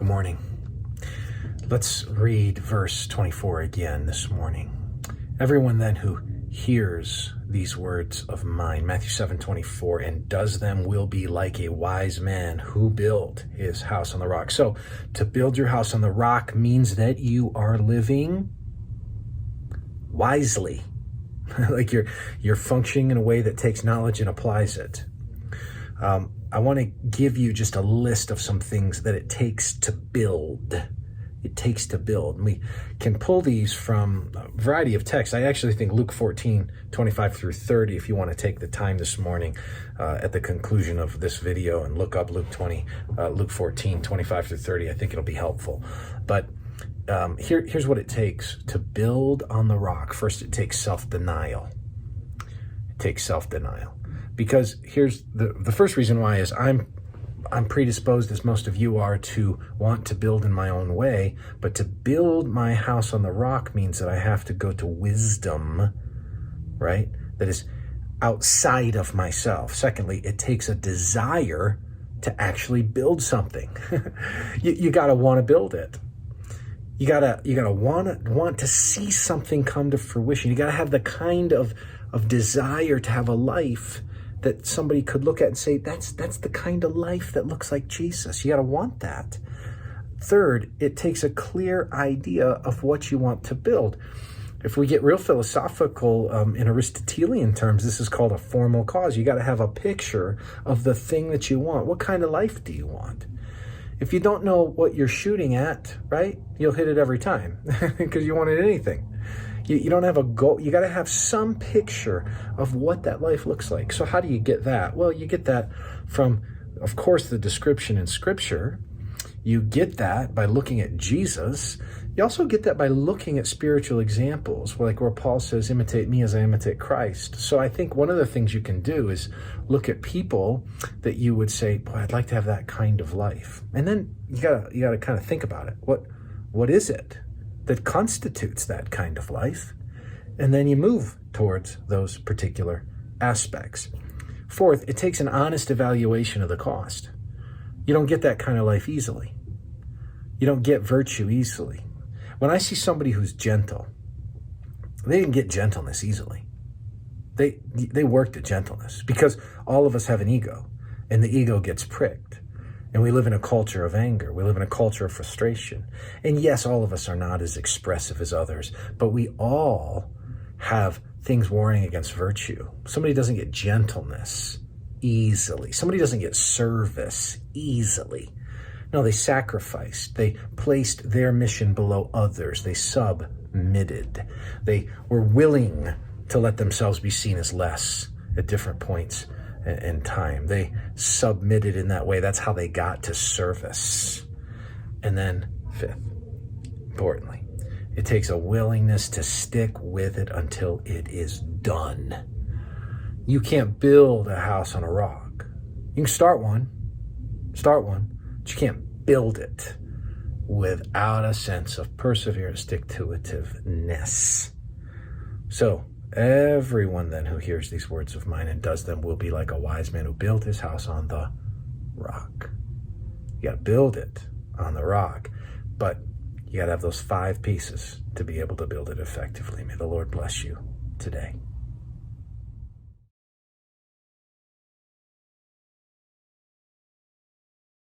Good morning. Let's read verse 24 again this morning. Everyone then who hears these words of mine, Matthew 7:24, and does them will be like a wise man who built his house on the rock. So to build your house on the rock means that you are living wisely. Like you're functioning in a way that takes knowledge and applies it. I want to give you just a list of some things that it takes to build. It takes to build. And we can pull these from a variety of texts. I actually think Luke 14:25 through 30, if you want to take the time this morning at the conclusion of this video and look up Luke 14:25 through 30, I think it'll be helpful. But here's what it takes to build on the rock. First, it takes self-denial. It takes self-denial. Because here's the first reason why is I'm predisposed, as most of you are, to want to build in my own way. But to build my house on the rock means that I have to go to wisdom, right? That is outside of myself. Secondly, it takes a desire to actually build something. You gotta want to build it. You gotta want to see something come to fruition. You gotta have the kind of desire to have a life that somebody could look at and say, that's the kind of life that looks like Jesus. You got to want that. Third, it takes a clear idea of what you want to build. If we get real philosophical in Aristotelian terms, this is called a formal cause. You got to have a picture of the thing that you want. What kind of life do you want? If you don't know what you're shooting at, right, you'll hit it every time because you wanted anything. You don't have a goal. You got to have some picture of what that life looks like. So how do you get that? Well, you get that from, of course, the description in Scripture. You get that by looking at Jesus. You also get that by looking at spiritual examples, like where Paul says, imitate me as I imitate Christ. So I think one of the things you can do is look at people that you would say, boy, I'd like to have that kind of life. And then you gotta kind of think about it. What is it that constitutes that kind of life? And then you move towards those particular aspects. Fourth, it takes an honest evaluation of the cost. You don't get that kind of life easily. You don't get virtue easily. When I see somebody who's gentle, they didn't get gentleness easily. They worked at gentleness because all of us have an ego, and the ego gets pricked. And we live in a culture of anger. We live in a culture of frustration. And yes, all of us are not as expressive as others, but we all have things warring against virtue. Somebody doesn't get gentleness easily. Somebody doesn't get service easily. No, they sacrificed. They placed their mission below others. They submitted. They were willing to let themselves be seen as less at different points in time. They submitted in that way. That's how they got to service. And then fifth, importantly, it takes a willingness to stick with it until it is done. You can't build a house on a rock. You can start one, but you can't build it without a sense of perseverance, stick-to-itiveness. So everyone then who hears these words of mine and does them will be like a wise man who built his house on the rock. You got to build it on the rock, but you got to have those 5 pieces to be able to build it effectively. May the Lord bless you today.